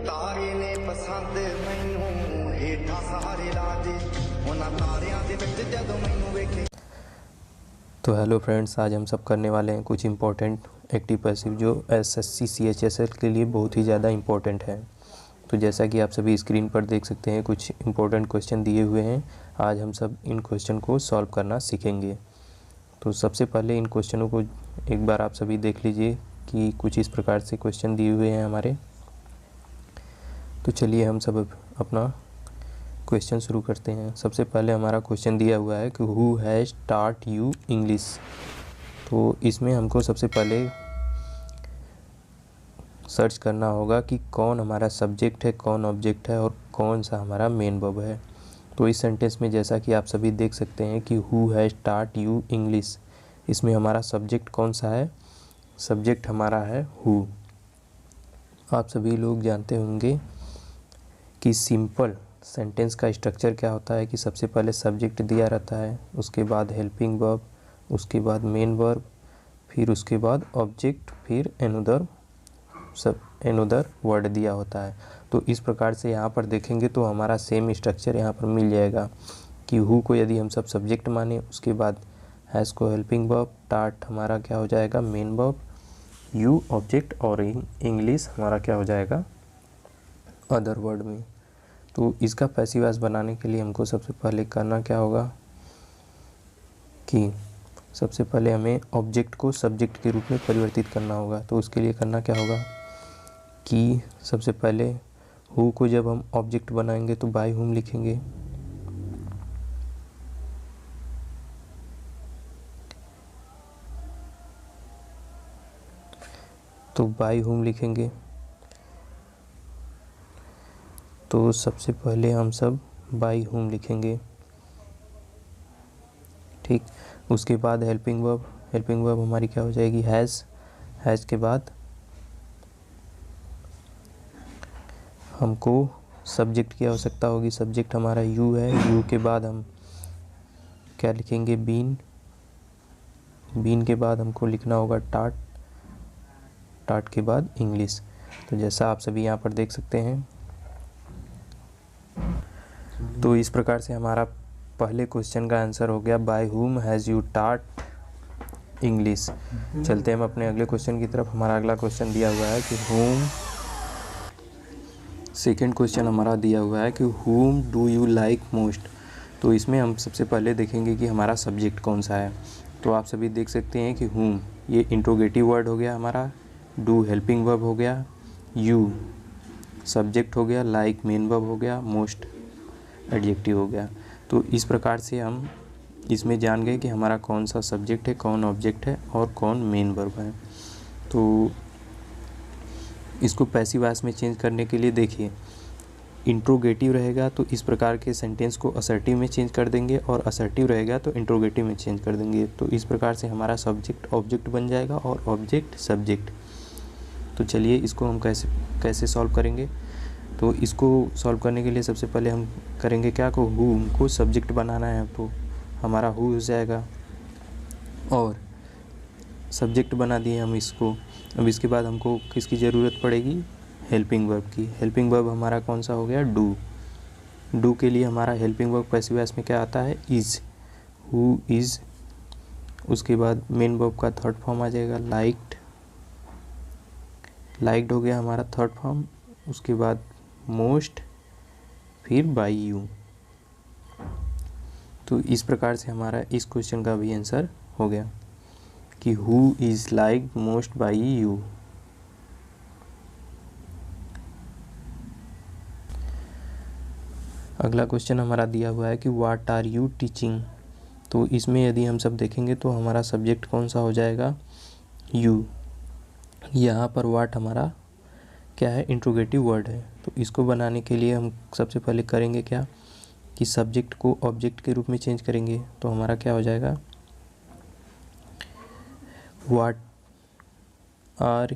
ਤਾਰੇ ਨੇ ਪਸੰਦ ਮੈਨੂੰ ਹੇਠਾਂ ਸਾਰੇ ਰਾਜ ਉਹਨਾਂ ਤਾਰਿਆਂ ਦੇ ਵਿੱਚ ਜਦੋਂ ਮੈਨੂੰ ਵੇਖੇ। तो हेलो फ्रेंड्स, आज हम सब करने वाले हैं कुछ इम्पोर्टेंट एक्टिव पैसिव जो एसएससी सीएचएसएल के लिए बहुत ही ज़्यादा इम्पोर्टेंट है। तो जैसा कि आप सभी स्क्रीन पर देख सकते हैं, कुछ इम्पोर्टेंट क्वेश्चन दिए हुए हैं। आज हम सब इन क्वेश्चन को सॉल्व करना सीखेंगे। तो सबसे पहले इन क्वेश्चनों को एक बार आप सभी देख लीजिए कि कुछ इस प्रकार से क्वेश्चन दिए हुए हैं हमारे। तो चलिए हम सब अपना क्वेश्चन शुरू करते हैं। सबसे पहले हमारा क्वेश्चन दिया हुआ है कि who has taught you English. तो इसमें हमको सबसे पहले सर्च करना होगा कि कौन हमारा सब्जेक्ट है, कौन ऑब्जेक्ट है और कौन सा हमारा मेन वर्ब है। तो इस सेंटेंस में जैसा कि आप सभी देख सकते हैं कि who has taught you English, इसमें हमारा सब्जेक्ट कौन सा है? सब्जेक्ट हमारा है हु। आप सभी लोग जानते होंगे कि सिंपल सेंटेंस का स्ट्रक्चर क्या होता है कि सबसे पहले सब्जेक्ट दिया रहता है, उसके बाद हेल्पिंग वर्ब, उसके बाद मेन वर्ब, फिर उसके बाद ऑब्जेक्ट, फिर एनोदर वर्ड दिया होता है। तो इस प्रकार से यहाँ पर देखेंगे तो हमारा सेम स्ट्रक्चर यहाँ पर मिल जाएगा कि हु को यदि हम सब सब्जेक्ट माने, उसके बाद हैज़ को हेल्पिंग वर्ब, टाट हमारा क्या हो जाएगा मेन वर्ब, यू ऑब्जेक्ट और इंग्लिश हमारा क्या हो जाएगा अदर वर्ड में। तो इसका पैसिव वॉइस बनाने के लिए हमको सबसे पहले करना क्या होगा कि सबसे पहले हमें ऑब्जेक्ट को सब्जेक्ट के रूप में परिवर्तित करना होगा। तो उसके लिए करना क्या होगा कि सबसे पहले हु को जब हम ऑब्जेक्ट बनाएंगे तो बाय हुम लिखेंगे। तो बाय हुम लिखेंगे। तो सबसे पहले हम सब बाय हुम लिखेंगे, ठीक। उसके बाद हेल्पिंग वर्ब हमारी क्या हो जाएगी हैज़ के बाद हमको सब्जेक्ट की आवश्यकता होगी। सब्जेक्ट हमारा यू है, यू के बाद हम क्या लिखेंगे बीन के बाद हमको लिखना होगा टाट के बाद इंग्लिश। तो जैसा आप सभी यहाँ पर देख सकते हैं, तो इस प्रकार से हमारा पहले क्वेश्चन का आंसर हो गया by whom has you taught English. चलते हैं हम अपने अगले क्वेश्चन की तरफ। हमारा अगला क्वेश्चन दिया हुआ है कि सेकेंड क्वेश्चन हमारा दिया हुआ है कि हुम डू यू लाइक मोस्ट। तो इसमें हम सबसे पहले देखेंगे कि हमारा सब्जेक्ट कौन सा है। तो आप सभी देख सकते हैं कि हुम ये इंट्रोगेटिव वर्ड हो गया हमारा, डू हेल्पिंग वर्ब हो गया, यू सब्जेक्ट हो गया, लाइक मेन वर्ब हो गया, मोस्ट एडजेक्टिव हो गया। तो इस प्रकार से हम इसमें जान गए कि हमारा कौन सा सब्जेक्ट है, कौन ऑब्जेक्ट है और कौन मेन वर्ब है। तो इसको पैसिव वॉइस में चेंज करने के लिए देखिए, इंट्रोगेटिव रहेगा तो इस प्रकार के सेंटेंस को असर्टिव में चेंज कर देंगे और असर्टिव रहेगा तो इंट्रोगेटिव में चेंज कर देंगे। तो इस प्रकार से हमारा सब्जेक्ट ऑब्जेक्ट बन जाएगा और ऑब्जेक्ट सब्जेक्ट। तो चलिए इसको हम कैसे सॉल्व करेंगे। तो इसको सॉल्व करने के लिए सबसे पहले हम करेंगे क्या को हु को सब्जेक्ट बनाना है। तो हमारा हु हो जाएगा और सब्जेक्ट बना दिए हम इसको। अब इसके बाद हमको किसकी ज़रूरत पड़ेगी हेल्पिंग वर्ब की। हेल्पिंग वर्ब हमारा कौन सा हो गया डू के लिए हमारा हेल्पिंग वर्ब पैसिव वॉइस में क्या आता है इज़, हु इज़। उसके बाद मेन वर्ब का थर्ड फॉर्म आ जाएगा लाइक्ड हो गया हमारा थर्ड फॉर्म। उसके बाद मोस्ट, फिर बाय यू। तो इस प्रकार से हमारा इस क्वेश्चन का भी आंसर हो गया कि who is liked most by you. अगला क्वेश्चन हमारा दिया हुआ है कि व्हाट आर यू टीचिंग। तो इसमें यदि हम सब देखेंगे तो हमारा सब्जेक्ट कौन सा हो जाएगा यू। यहाँ पर व्हाट हमारा क्या है इंट्रोगेटिव वर्ड है। तो इसको बनाने के लिए हम सबसे पहले करेंगे क्या कि सब्जेक्ट को ऑब्जेक्ट के रूप में चेंज करेंगे। तो हमारा क्या हो जाएगा व्हाट आर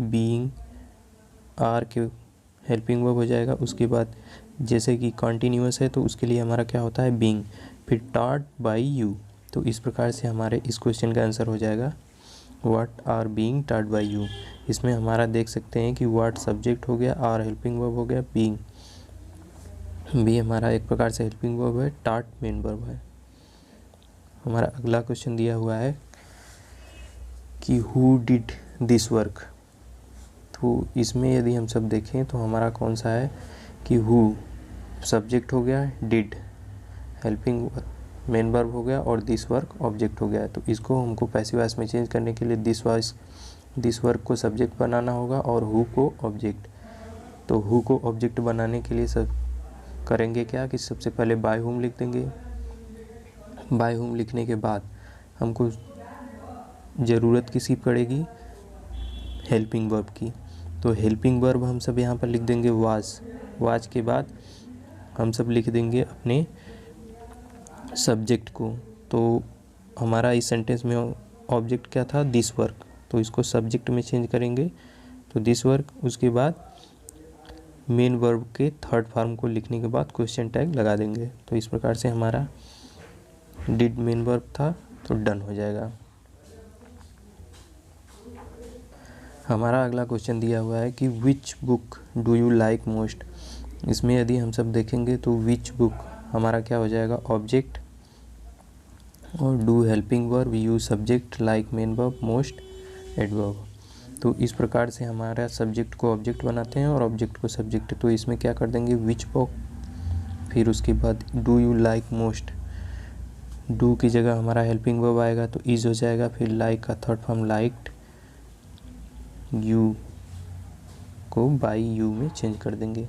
बीइंग, आर के हेल्पिंग वर्ब हो जाएगा। उसके बाद जैसे कि कॉन्टीन्यूअस है तो उसके लिए हमारा क्या होता है बीइंग, फिर टॉट बाय यू। तो इस प्रकार से हमारे इस क्वेश्चन का आंसर हो जाएगा what are being taught by you. इसमें हमारा देख सकते हैं कि व्हाट सब्जेक्ट हो गया, आर हेल्पिंग वर्ब हो गया, बीइंग भी हमारा एक प्रकार से हेल्पिंग वर्ब है, टॉट मेन वर्ब है। हमारा अगला क्वेश्चन दिया हुआ है कि हु डिड दिस वर्क। तो इसमें यदि हम सब देखें तो हमारा कौन सा है कि हु सब्जेक्ट हो गया, डिड हेल्पिंग मेन वर्ब हो गया और दिस वर्क ऑब्जेक्ट हो गया। तो इसको हमको पैसिव वॉइस में चेंज करने के लिए दिस वर्क को सब्जेक्ट बनाना होगा और हु को ऑब्जेक्ट। तो हु को ऑब्जेक्ट बनाने के लिए सब करेंगे क्या कि सबसे पहले बाय हुम लिख देंगे। बाय हुम लिखने के बाद हमको ज़रूरत किसी पड़ेगी, हेल्पिंग वर्ब की। तो हेल्पिंग वर्ब हम सब यहाँ पर लिख देंगे वाज के बाद हम सब लिख देंगे अपने सब्जेक्ट को। तो हमारा इस सेंटेंस में ऑब्जेक्ट क्या था, दिस वर्क, तो इसको सब्जेक्ट में चेंज करेंगे तो दिस वर्क। उसके बाद मेन वर्ब के थर्ड फॉर्म को लिखने के बाद क्वेश्चन टैग लगा देंगे। तो इस प्रकार से हमारा डिड मेन वर्ब था तो डन हो जाएगा। हमारा अगला क्वेश्चन दिया हुआ है कि which book do you like most. इसमें यदि हम सब देखेंगे तो विच बुक हमारा क्या हो जाएगा, ऑब्जेक्ट और do helping verb, you subject, like main verb, most adverb. तो इस प्रकार से हमारा सब्जेक्ट को ऑब्जेक्ट बनाते हैं और ऑब्जेक्ट को सब्जेक्ट। तो इसमें क्या कर देंगे, विच बुक, फिर उसके बाद do you like most, do की जगह हमारा हेल्पिंग वर्ब आएगा तो इज हो जाएगा, फिर लाइक का थर्ड फॉर्म लाइक्ड, यू को बाई यू में चेंज कर देंगे।